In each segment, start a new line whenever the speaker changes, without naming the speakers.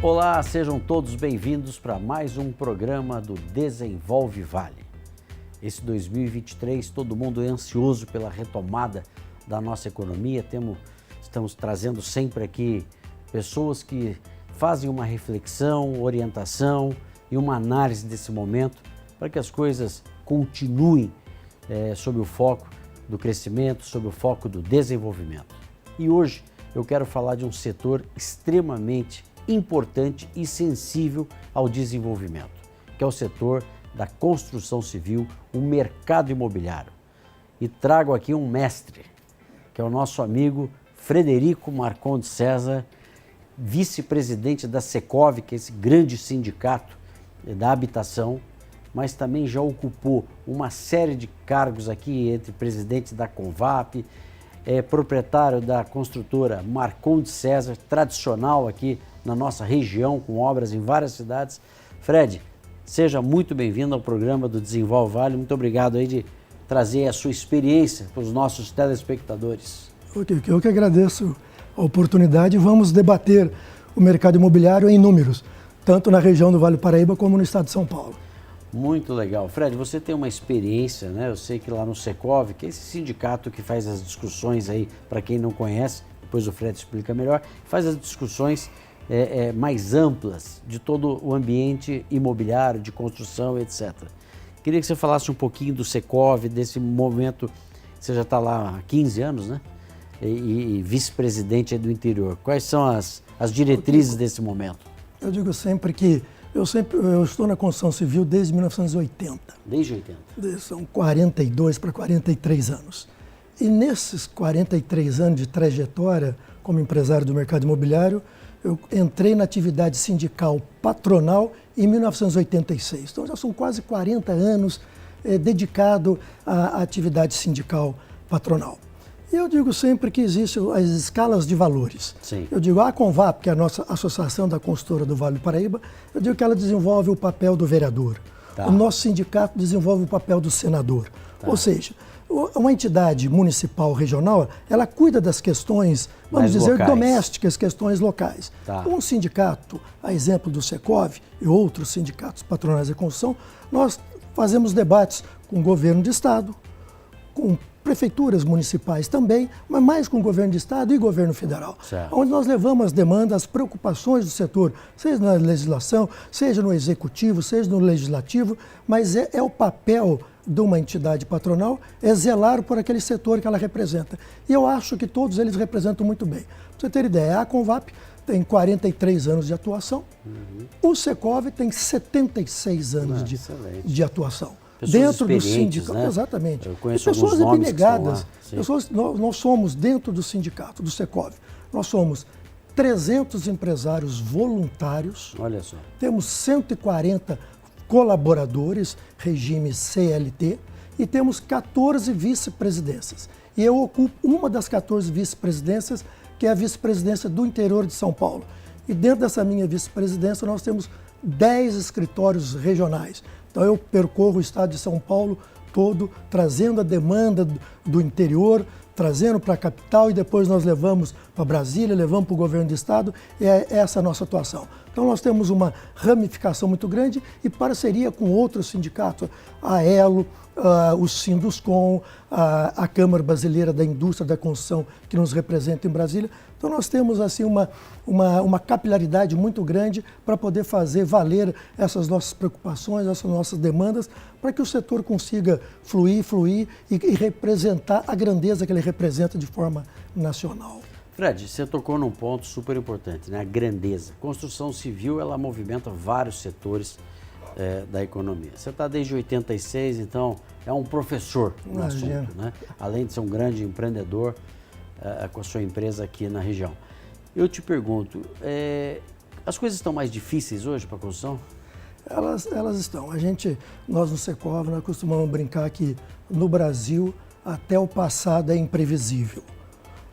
Olá, sejam todos bem-vindos para mais um programa do Desenvolve Vale. Esse 2023, todo mundo é ansioso pela retomada da nossa economia. Estamos trazendo sempre aqui pessoas que fazem uma reflexão, orientação e uma análise desse momento para que as coisas continuem sob o foco do crescimento, sob o foco do desenvolvimento. E hoje eu quero falar de um setor extremamente importante e sensível ao desenvolvimento, que é o setor da construção civil, o mercado imobiliário. E trago aqui um mestre, que é o nosso amigo Frederico Marcondes César, vice-presidente da Secov, que é esse grande sindicato da habitação, mas também já ocupou uma série de cargos aqui, entre presidente da Convap, proprietário da construtora Marcondes César, tradicional aqui na nossa região, com obras em várias cidades. Fred, seja muito bem-vindo ao programa do Desenvolve Vale. Muito obrigado aí de trazer a sua experiência para os nossos telespectadores.
Eu que agradeço a oportunidade. Vamos debater o mercado imobiliário em números, tanto na região do Vale do Paraíba como no estado de São Paulo.
Muito legal. Fred, você tem uma experiência, né? Eu sei que lá no Secov, que é esse sindicato que faz as discussões aí, para quem não conhece, depois o Fred explica melhor, faz as discussões mais amplas de todo o ambiente imobiliário, de construção, etc. Queria que você falasse um pouquinho do Secov, desse momento, você já está lá há 15 anos, né? E vice-presidente do interior. Quais são as diretrizes desse momento?
Eu digo sempre que eu estou na construção civil desde 1980.
Desde 80?
São 42 para 43 anos. E nesses 43 anos de trajetória como empresário do mercado imobiliário, eu entrei na atividade sindical patronal em 1986. Então já são quase 40 anos dedicado à atividade sindical patronal. E eu digo sempre que existem as escalas de valores.
Sim.
Eu digo a Convap, que é a nossa associação da construtora do Vale do Paraíba, eu digo que ela desenvolve o papel do vereador.
Tá.
O nosso sindicato desenvolve o papel do senador.
Tá.
Ou seja, uma entidade municipal regional, ela cuida das questões, vamos dizer,
locais.
domésticas, questões locais.
Tá.
Um sindicato, a exemplo do Secov e outros sindicatos patronais de construção, nós fazemos debates com o governo de estado, com prefeituras municipais também, mas mais com o governo de estado e governo federal.
Certo.
Onde nós levamos as demandas, as preocupações do setor, seja na legislação, seja no executivo, seja no legislativo, mas é o papel de uma entidade patronal é zelar por aquele setor que ela representa. E eu acho que todos eles representam muito bem. Para você ter ideia, a Convap tem 43 anos de atuação, o Secov tem 76 anos de atuação.
Pessoas
dentro do sindicato,
né?
Exatamente.
Eu conheço
e pessoas
alguns nomes
abnegadas.
que estão lá.
Nós somos, dentro do sindicato, do Secov, nós somos 300 empresários voluntários.
Olha só.
Temos 140 colaboradores, regime CLT, e temos 14 vice-presidências. E eu ocupo uma das 14 vice-presidências, que é a vice-presidência do interior de São Paulo. E dentro dessa minha vice-presidência nós temos 10 escritórios regionais. Então eu percorro o estado de São Paulo todo, trazendo a demanda do interior, trazendo para a capital, e depois nós levamos para Brasília, levamos para o governo do estado, e é essa a nossa atuação. Então nós temos uma ramificação muito grande e parceria com outros sindicatos, a ELO, o Sinduscom, a Câmara Brasileira da Indústria da Construção, que nos representa em Brasília. Então nós temos assim uma capilaridade muito grande para poder fazer valer essas nossas preocupações, essas nossas demandas, para que o setor consiga fluir e representar a grandeza que ele representa de forma nacional.
Fred, você tocou num ponto super importante, né? A grandeza. Construção civil, ela movimenta vários setores da economia. Você está desde 86, então é um professor no assunto, né? Além de ser um grande empreendedor com a sua empresa aqui na região. Eu te pergunto, as coisas estão mais difíceis hoje para a construção?
Elas estão. Nós no Secov, nós costumamos brincar que no Brasil até o passado é imprevisível.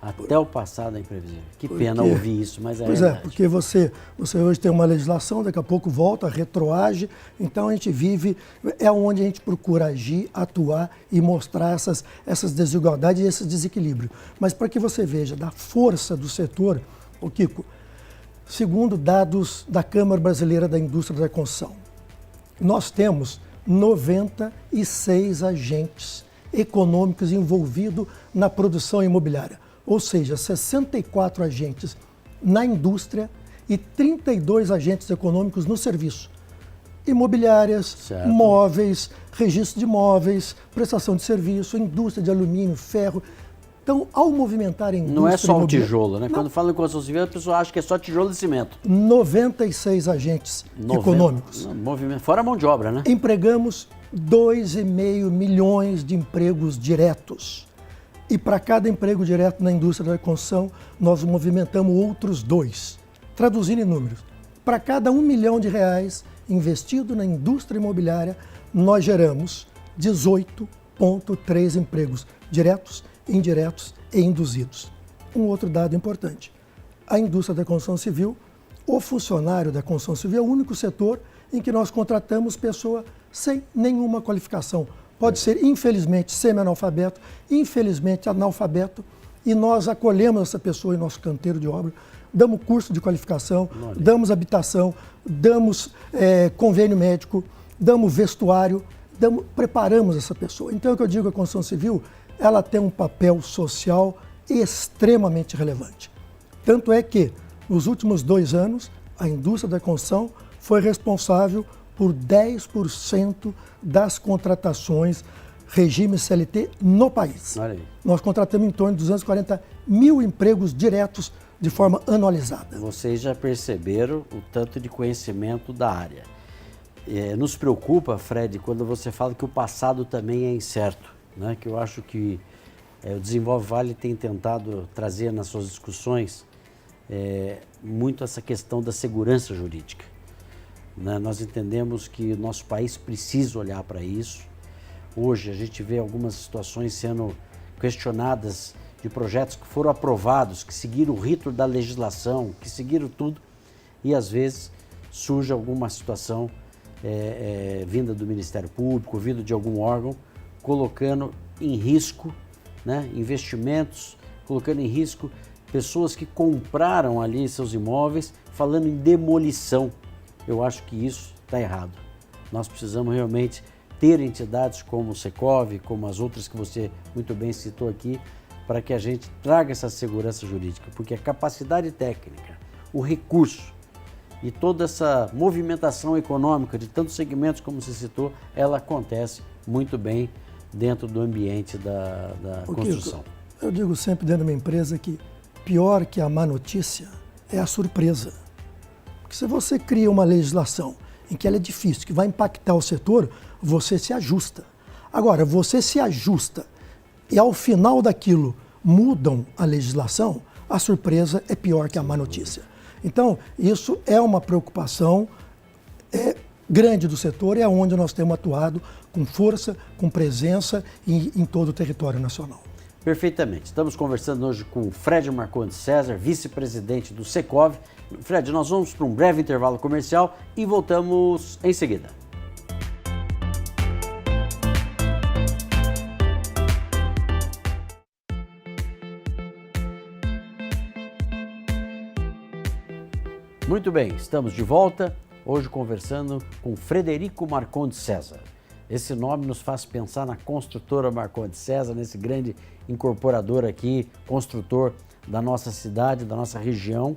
Até o passado é imprevisível. Que pena ouvir isso, mas é
verdade.
Pois é,
porque você hoje tem uma legislação, daqui a pouco volta, retroage, então a gente vive, é onde a gente procura agir, atuar e mostrar essas desigualdades e esses desequilíbrios. Mas para que você veja da força do setor, Kiko, segundo dados da Câmara Brasileira da Indústria da Construção, nós temos 96 agentes econômicos envolvidos na produção imobiliária, ou seja, 64 agentes na indústria e 32 agentes econômicos no serviço. Imobiliárias,
certo.
Móveis, registro de imóveis, prestação de serviço, indústria de alumínio, ferro. Então, ao movimentar a indústria
Não é só o
imobiliária...
tijolo, né?
Não.
Quando fala em construção civil, a pessoa acha que é só tijolo e cimento.
96 agentes econômicos.
Movimento, fora a mão de obra, né?
Empregamos 2,5 milhões de empregos diretos. E para cada emprego direto na indústria da construção, nós movimentamos outros 2. Traduzindo em números, para cada R$1 milhão investido na indústria imobiliária, nós geramos 18,3 empregos diretos, indiretos e induzidos. Um outro dado importante, a indústria da construção civil, o funcionário da construção civil é o único setor em que nós contratamos pessoa sem nenhuma qualificação. Pode ser, infelizmente, semi-analfabeto, infelizmente, analfabeto, e nós acolhemos essa pessoa em nosso canteiro de obra, damos curso de qualificação, damos habitação, damos convênio médico, damos vestuário, preparamos essa pessoa. Então, o que eu digo, a construção civil, ela tem um papel social extremamente relevante. Tanto é que, nos últimos 2 anos, a indústria da construção foi responsável por 10% das contratações regime CLT no país.
Olha aí.
Nós contratamos em torno de 240 mil empregos diretos de forma anualizada.
Vocês já perceberam o tanto de conhecimento da área. Nos preocupa, Fred, quando você fala que o passado também é incerto, né? Que eu acho que o Desenvolve Vale tem tentado trazer nas suas discussões muito essa questão da segurança jurídica. Né? Nós entendemos que o nosso país precisa olhar para isso. Hoje a gente vê algumas situações sendo questionadas de projetos que foram aprovados, que seguiram o rito da legislação, que seguiram tudo, e às vezes surge alguma situação vinda do Ministério Público, vinda de algum órgão, colocando em risco, né, investimentos, colocando em risco pessoas que compraram ali seus imóveis, falando em demolição. Eu acho que isso está errado. Nós precisamos realmente ter entidades como o Secov, como as outras que você muito bem citou aqui, para que a gente traga essa segurança jurídica, porque a capacidade técnica, o recurso e toda essa movimentação econômica de tantos segmentos como você citou, ela acontece muito bem dentro do ambiente da construção.
Kiko, eu digo sempre dentro da minha empresa que pior que a má notícia é a surpresa. Porque se você cria uma legislação em que ela é difícil, que vai impactar o setor, você se ajusta. Agora, você se ajusta e ao final daquilo mudam a legislação, a surpresa é pior que a má notícia. Então, isso é uma preocupação grande do setor e é onde nós temos atuado com força, com presença em todo o território nacional.
Perfeitamente. Estamos conversando hoje com o Fred Marcondes César, vice-presidente do Secov. Fred, nós vamos para um breve intervalo comercial e voltamos em seguida. Muito bem, estamos de volta, hoje conversando com Frederico Marcondes César. Esse nome nos faz pensar na construtora Marcondes César, nesse grande incorporador aqui, construtor da nossa cidade, da nossa região,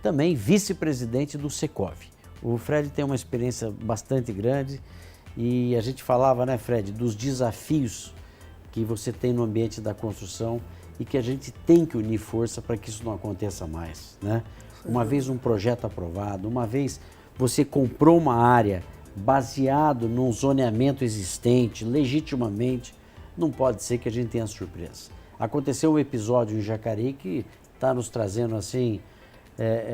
também vice-presidente do Secov. O Fred tem uma experiência bastante grande e a gente falava, né, Fred, dos desafios que você tem no ambiente da construção e que a gente tem que unir força para que isso não aconteça mais, né? Uma vez um projeto aprovado, uma vez você comprou uma área baseado num zoneamento existente, legitimamente, não pode ser que a gente tenha surpresa. Aconteceu um episódio em Jacareí que está nos trazendo assim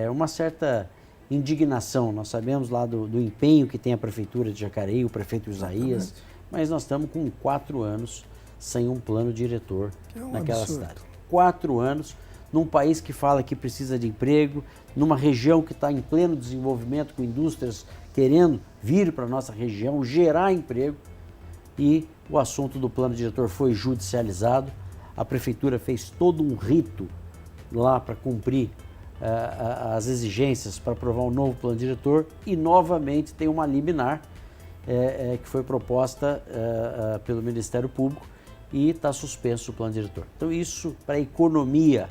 uma certa indignação. Nós sabemos lá do empenho que tem a Prefeitura de Jacareí, o prefeito Isaías, mas nós estamos com 4 anos sem um plano diretor naquela cidade. 4 anos num país que fala que precisa de emprego, numa região que está em pleno desenvolvimento, com indústrias querendo vir para a nossa região, gerar emprego, e o assunto do plano diretor foi judicializado. A prefeitura fez todo um rito lá para cumprir as exigências para aprovar um novo plano diretor e novamente tem uma liminar que foi proposta pelo Ministério Público e está suspenso o plano diretor. Então isso para a economia,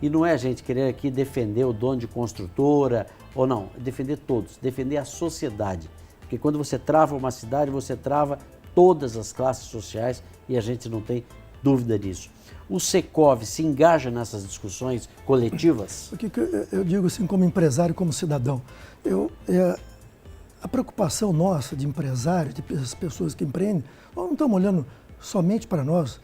e não é a gente querer aqui defender o dono de construtora ou não, defender todos, defender a sociedade, porque quando você trava uma cidade, você trava todas as classes sociais e a gente não tem dúvida disso. O Secov se engaja nessas discussões coletivas?
O que eu digo assim, como empresário, como cidadão, a preocupação nossa de empresário, de pessoas que empreendem, nós não estamos olhando somente para nós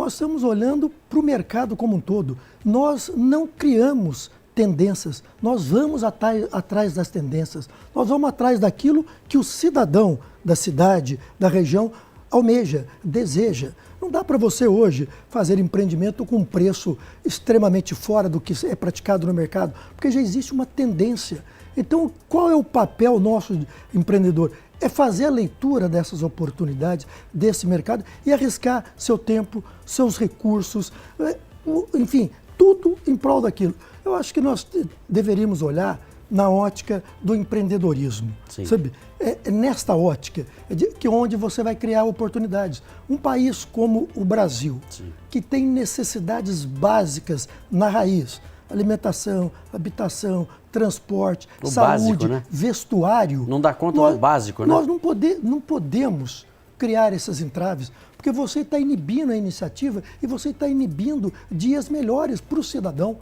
estamos olhando para o mercado como um todo. Nós não criamos tendências, nós vamos atrás das tendências, nós vamos atrás daquilo que o cidadão da cidade, da região, almeja, deseja. Não dá para você hoje fazer empreendimento com um preço extremamente fora do que é praticado no mercado, porque já existe uma tendência. Então, qual é o papel nosso de empreendedor? É fazer a leitura dessas oportunidades, desse mercado e arriscar seu tempo, seus recursos, enfim, tudo em prol daquilo. Eu acho que nós deveríamos olhar na ótica do empreendedorismo, sabe? É nesta ótica onde você vai criar oportunidades. Um país como o Brasil, que tem necessidades básicas na raiz, alimentação, habitação, transporte, saúde,
básico, né?
Vestuário.
Não dá conta do básico, né?
Nós não podemos criar essas entraves, porque você está inibindo a iniciativa e você está inibindo dias melhores para o cidadão.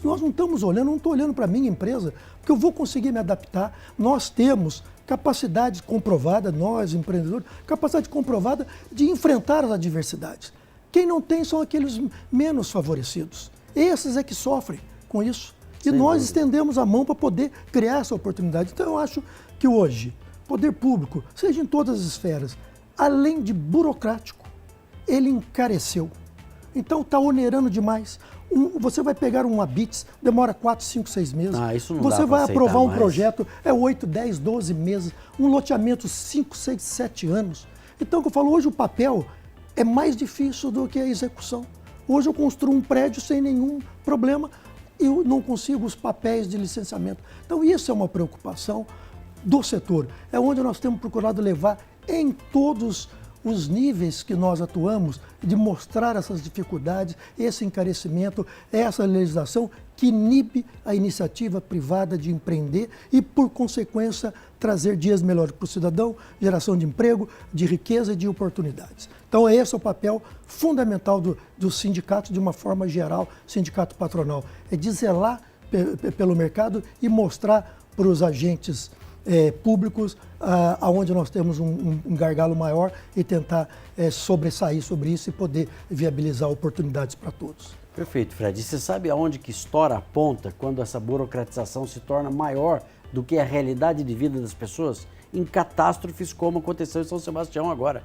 Nós não estamos olhando, não estou olhando para a minha empresa, porque eu vou conseguir me adaptar. Nós temos capacidade comprovada, nós empreendedores, capacidade comprovada de enfrentar as adversidades. Quem não tem são aqueles menos favorecidos. Esses é que sofrem com isso. E nós estendemos a mão para poder criar essa oportunidade. Então eu acho que hoje, poder público, seja em todas as esferas, além de burocrático, ele encareceu. Então está onerando demais. Você vai pegar um Habits, demora 4, 5, 6 meses.
Isso não
você
dá
vai aprovar um
mais.
projeto, 8, 10, 12 meses. Um loteamento, 5, 6, 7 anos. Então, o que eu falo, hoje o papel é mais difícil do que a execução. Hoje eu construo um prédio sem nenhum problema e eu não consigo os papéis de licenciamento. Então, isso é uma preocupação do setor. É onde nós temos procurado levar em todos os níveis que nós atuamos, de mostrar essas dificuldades, esse encarecimento, essa legislação que inibe a iniciativa privada de empreender e, por consequência, trazer dias melhores para o cidadão, geração de emprego, de riqueza e de oportunidades. Então, esse é o papel fundamental do sindicato, de uma forma geral, sindicato patronal, é de zelar pelo mercado e mostrar para os agentes públicos, aonde nós temos um gargalo maior e tentar sobressair sobre isso e poder viabilizar oportunidades para todos.
Perfeito, Fred. E você sabe aonde que estoura a ponta quando essa burocratização se torna maior do que a realidade de vida das pessoas? Em catástrofes como aconteceu em São Sebastião agora.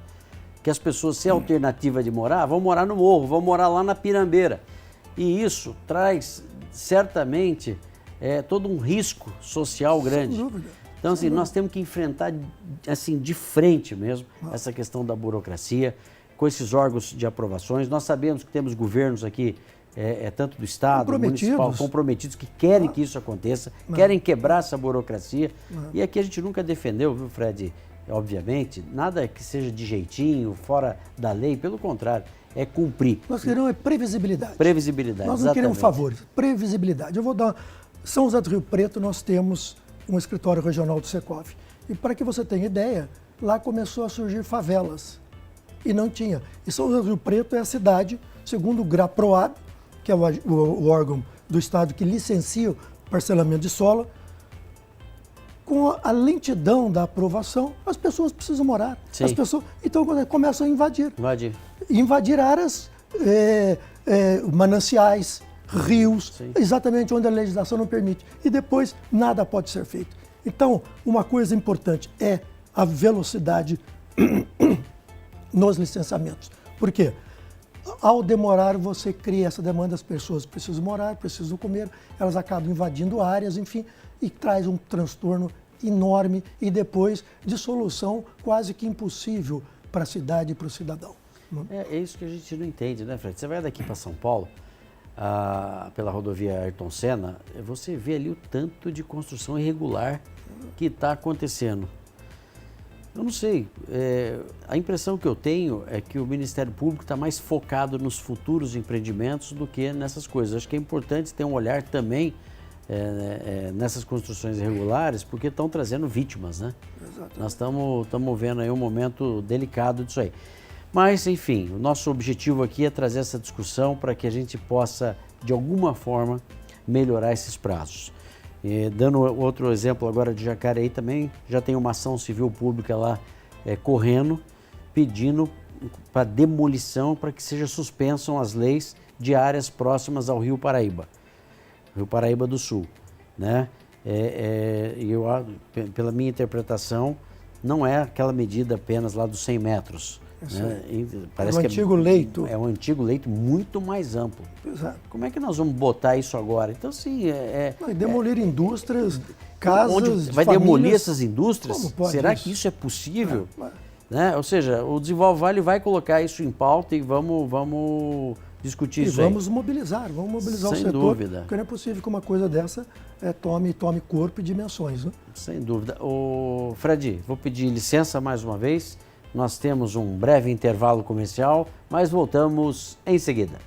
Que as pessoas, sem alternativa de morar, vão morar no morro, vão morar lá na Pirambeira. E isso traz, certamente, todo um risco social grande.
Sem dúvida.
Então, assim, nós temos que enfrentar, assim, de frente mesmo, essa questão da burocracia, com esses órgãos de aprovações. Nós sabemos que temos governos aqui, tanto do Estado, municipal, comprometidos, que querem que isso aconteça, querem quebrar essa burocracia. E aqui a gente nunca defendeu, viu, Fred, obviamente, nada que seja de jeitinho, fora da lei, pelo contrário, é cumprir.
Nós queremos previsibilidade.
Previsibilidade,
nós não queremos favores, previsibilidade. Eu vou dar... São José do Rio Preto, nós temos um escritório regional do Secov. E para que você tenha ideia, lá começou a surgir favelas. E não tinha. E São José do Rio Preto é a cidade, segundo o GRAPROAB, que é o órgão do Estado que licencia o parcelamento de solo, com a lentidão da aprovação, as pessoas precisam morar. As pessoas, então começam a invadir. Invadir áreas, mananciais, rios, exatamente onde a legislação não permite. E depois nada pode ser feito. Então, uma coisa importante é a velocidade nos licenciamentos. Por quê? Ao demorar, você cria essa demanda, as pessoas precisam morar, precisam comer, elas acabam invadindo áreas, enfim, e traz um transtorno enorme e depois de solução quase que impossível para a cidade e para o cidadão.
É isso que a gente não entende, né, Fred? Você vai daqui para São Paulo, pela rodovia Ayrton Senna, você vê ali o tanto de construção irregular que está acontecendo. Eu não sei, a impressão que eu tenho é que o Ministério Público está mais focado nos futuros empreendimentos do que nessas coisas. Acho que é importante ter um olhar também nessas construções irregulares, porque estão trazendo vítimas, né? Exatamente. Nós estamos vendo aí um momento delicado disso aí. Mas, enfim, o nosso objetivo aqui é trazer essa discussão para que a gente possa, de alguma forma, melhorar esses prazos. Dando outro exemplo agora de Jacareí também, já tem uma ação civil pública lá correndo, pedindo para demolição, para que seja suspensam as leis de áreas próximas ao Rio Paraíba do Sul, né? Pela minha interpretação, não é aquela medida apenas lá dos 100 metros. Né? Parece que
antigo leito.
É um antigo leito muito mais amplo.
Exato.
Como é que nós vamos botar isso agora? Então, assim...
demolir indústrias, casas,
onde vai
famílias.
Demolir essas indústrias?
Como pode
Será
isso?
que isso é possível? Né? Ou seja, o Desenvolve Vale vai colocar isso em pauta e vamos discutir isso aí.
Vamos mobilizar o
Sem
setor.
dúvida.
Porque não é possível que uma coisa dessa tome corpo e dimensões. Né?
Sem dúvida. Fred, vou pedir licença mais uma vez. Nós temos um breve intervalo comercial, mas voltamos em seguida.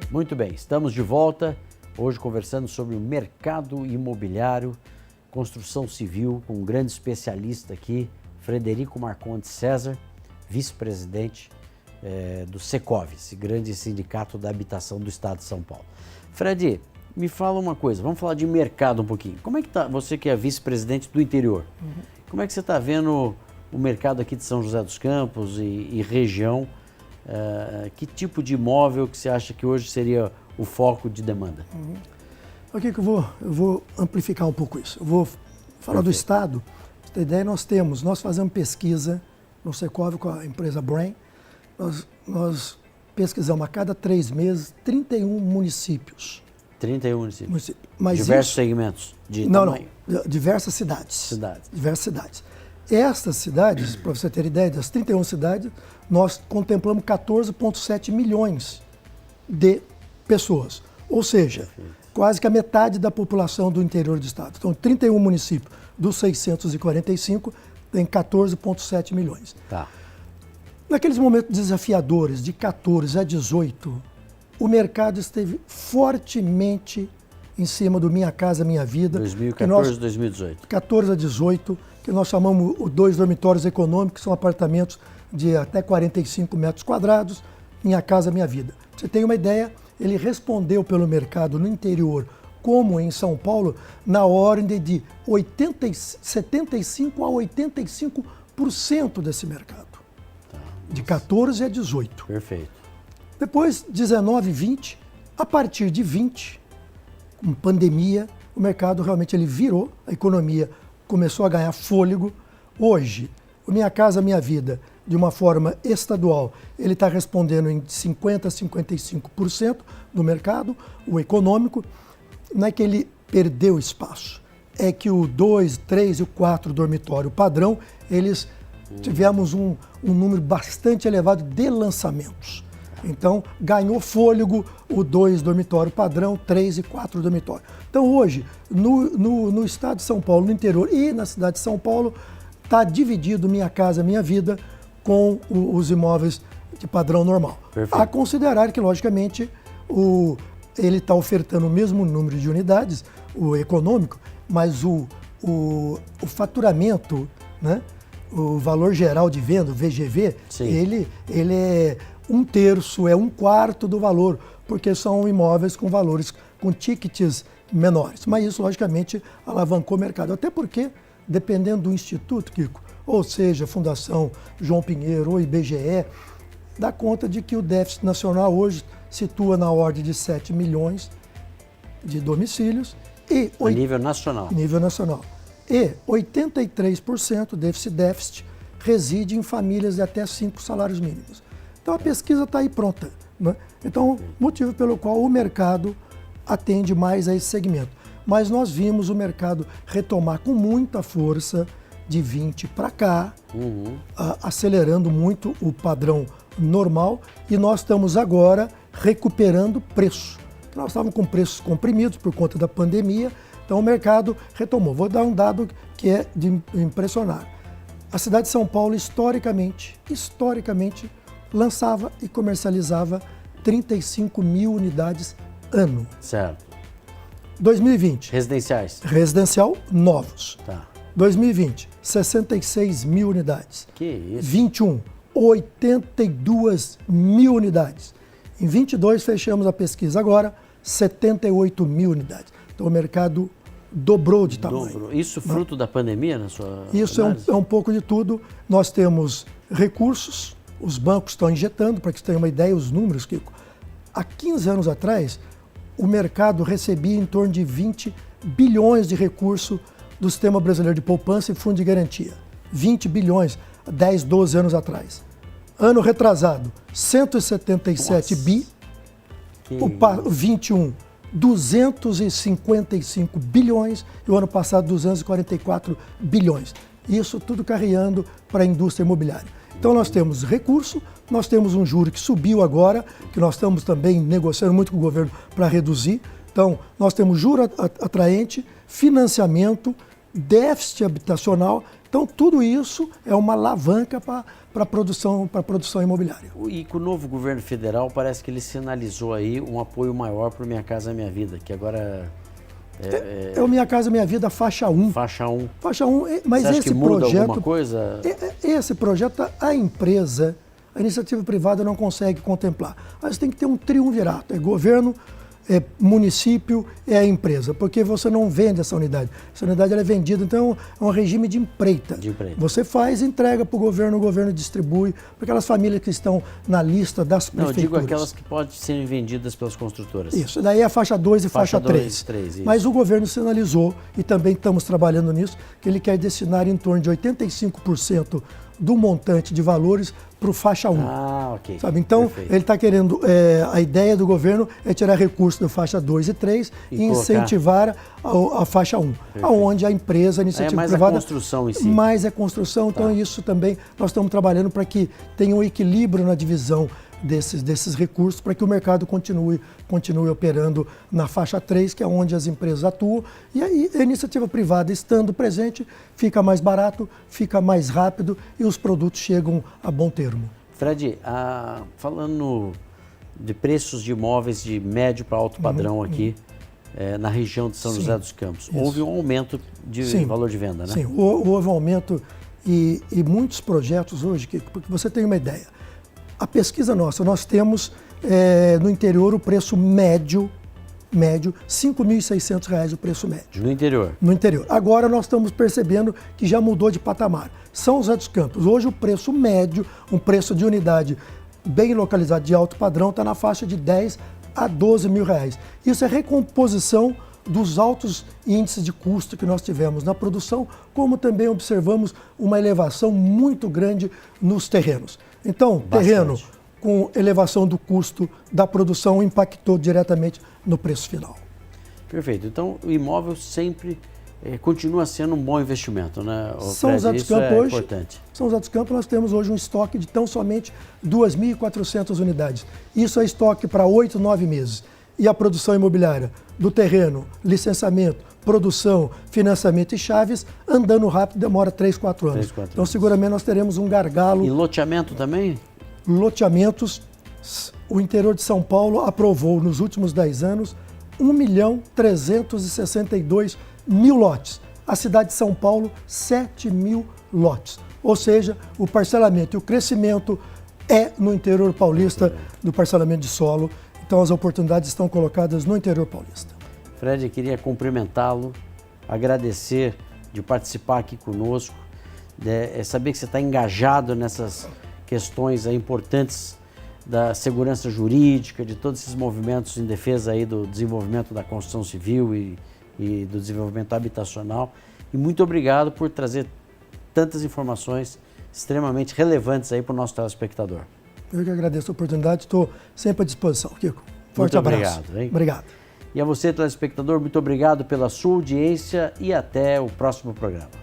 Muito bem, estamos de volta, hoje conversando sobre o mercado imobiliário, construção civil, com um grande especialista aqui, Frederico Marcondes César, vice-presidente do Secov, esse grande sindicato da habitação do estado de São Paulo. Fred, me fala uma coisa, vamos falar de mercado um pouquinho. Como é que está, você que é vice-presidente do interior, como é que você está vendo o mercado aqui de São José dos Campos e região? Que tipo de imóvel que você acha que hoje seria o foco de demanda?
Aqui que eu vou amplificar um pouco isso. Eu vou falar do estado. Pra você ter ideia, nós fazemos pesquisa no Secov com a empresa Brain. Nós pesquisamos a cada 3 meses 31 municípios.
31 municípios.
Mas
diversos segmentos de tamanho?
Não, diversas cidades. Diversas cidades. Essas cidades, para você ter ideia, das 31 cidades, nós contemplamos 14,7 milhões de pessoas. Ou seja, quase que a metade da população do interior do estado. Então, 31 municípios dos 645 tem 14,7 milhões.
Tá.
Naqueles momentos desafiadores, de 14 a 18, o mercado esteve fortemente em cima do Minha Casa Minha Vida.
2014 e 2018.
14 a 18, que nós chamamos os 2 dormitórios econômicos, que são apartamentos de até 45 metros quadrados, Minha Casa Minha Vida. Pra você ter uma ideia, ele respondeu pelo mercado no interior, como em São Paulo, na ordem de 75% a 85% desse mercado. De 14 a 18.
Perfeito.
Depois, 19 e 20, a partir de 20, com pandemia, o mercado realmente ele virou, a economia começou a ganhar fôlego. Hoje, o Minha Casa Minha Vida, de uma forma estadual, ele está respondendo em 50% a 55% do mercado, o econômico. Não é que ele perdeu espaço, é que o 2, 3 e o 4 dormitório padrão, eles tivemos um número bastante elevado de lançamentos. Então, ganhou fôlego o 2 dormitório padrão, 3 e 4 dormitório. Então, hoje, no estado de São Paulo, no interior e na cidade de São Paulo, está dividido Minha Casa Minha Vida com os imóveis de padrão normal.
Perfeito.
A considerar que, logicamente, ele está ofertando o mesmo número de unidades, o econômico, mas o faturamento, né? O valor geral de venda, o VGV, ele é 1/3, é 1/4 do valor, porque são imóveis com valores, com tickets menores. Mas isso, logicamente, alavancou o mercado. Até porque, dependendo do instituto, Kiko, ou seja, Fundação João Pinheiro ou IBGE, dá conta de que o déficit nacional hoje situa na ordem de 7 milhões de domicílios.
A nível nacional.
Nível nacional. E 83% desse déficit reside em famílias de até 5 salários mínimos. Então a pesquisa está aí pronta. Né? Então, motivo pelo qual o mercado atende mais a esse segmento. mas nós vimos o mercado retomar com muita força de 20 para cá, acelerando muito o padrão normal, e nós estamos agora recuperando preço. Nós estávamos com preços comprimidos por conta da pandemia, então o mercado retomou. Vou dar um dado que é de impressionar. A cidade de São Paulo, historicamente, lançava e comercializava 35 mil unidades ano.
Certo.
2020.
Residenciais.
Residencial novos.
Tá.
2020, 66 mil unidades.
Que isso?
21, 82 mil unidades. Em 22, fechamos a pesquisa agora, 78 mil unidades. Então, o mercado dobrou de tamanho.
Dobrou. Isso fruto da pandemia, na sua
Isso é um pouco de tudo. Nós temos recursos, os bancos estão injetando, para que você tenha uma ideia, os números, Kiko. Há 15 anos atrás, o mercado recebia em torno de 20 bilhões de recurso do Sistema Brasileiro de Poupança e Fundo de Garantia. 20 bilhões, 10, 12 anos atrás. Ano retrasado, 177 bi. O 21, 255 bilhões. E o ano passado, 244 bilhões. Isso tudo carreando para a indústria imobiliária. Então, nós temos recurso, nós temos um juro que subiu agora, que nós estamos também negociando muito com o governo para reduzir. Então, nós temos juro atraente, financiamento, déficit habitacional. Então, tudo isso é uma alavanca para a produção imobiliária.
E com o novo governo federal, parece que ele sinalizou aí um apoio maior para o Minha Casa Minha Vida, que agora
é o Minha Casa Minha Vida faixa 1.
Faixa 1.
Faixa 1, mas
você acha
esse
que muda
projeto,
alguma coisa?
Esse projeto, a empresa, a iniciativa privada não consegue contemplar. Mas tem que ter um triunvirato, é governo, é município, é a empresa, porque você não vende essa unidade. Essa unidade ela é vendida, então é um regime de empreita. Você faz, entrega para o governo distribui para aquelas famílias que estão na lista das prefeituras.
Não, eu digo aquelas que podem ser vendidas pelas construtoras.
Isso, daí é a faixa 2 e faixa 3. Mas o governo sinalizou, e também estamos trabalhando nisso, que ele quer destinar em torno de 85% do montante de valores para o faixa 1.
Ah, ok.
Sabe? Então,
Perfeito.
ele está querendo, a ideia do governo é tirar recursos da faixa 2 e 3 e incentivar a faixa 1, onde a empresa, a iniciativa privada...
É mais a construção em si.
Mais é construção, então isso também nós estamos trabalhando para que tenha um equilíbrio na divisão desses recursos, para que o mercado continue operando na faixa 3, que é onde as empresas atuam. E aí a iniciativa privada, estando presente, fica mais barato, fica mais rápido e os produtos chegam a bom termo.
Fred, falando de preços de imóveis de médio para alto padrão aqui, na região de São José dos Campos, houve um aumento de valor de venda, né?
Sim, houve um aumento e muitos projetos hoje, porque você tem uma ideia. A pesquisa nossa, nós temos no interior o preço médio, R$ 5.600 o preço médio.
No interior?
No interior. Agora nós estamos percebendo que já mudou de patamar. São José dos Campos, hoje o preço médio, um preço de unidade bem localizado de alto padrão, está na faixa de 10 a 12 mil reais. Isso é recomposição dos altos índices de custo que nós tivemos na produção, como também observamos uma elevação muito grande nos terrenos. Então, terreno com elevação do custo da produção impactou diretamente no preço final.
Perfeito. Então, o imóvel sempre continua sendo um bom investimento, né?
São José dos Campos hoje,
importante.
São José dos Campos nós temos hoje um estoque de tão somente 2.400 unidades. Isso é estoque para 8, 9 meses. E a produção imobiliária do terreno, licenciamento, produção, financiamento e chaves, andando rápido, demora 3, 4 anos. Então, seguramente nós teremos um gargalo.
E loteamento também?
Loteamentos, o interior de São Paulo aprovou nos últimos 10 anos 1.362.000 lotes. A cidade de São Paulo, 7.000 lotes. Ou seja, o parcelamento e o crescimento é no interior paulista do parcelamento de solo. Então, as oportunidades estão colocadas no interior paulista.
Fred, eu queria cumprimentá-lo, agradecer de participar aqui conosco, saber que você está engajado nessas questões importantes da segurança jurídica, de todos esses movimentos em defesa aí do desenvolvimento da construção civil e do desenvolvimento habitacional. E muito obrigado por trazer tantas informações extremamente relevantes aí para o nosso telespectador.
Eu que agradeço a oportunidade, estou sempre à disposição, Kiko. Forte abraço.
Obrigado. Hein?
Obrigado.
E a você, telespectador, muito obrigado pela sua audiência e até o próximo programa.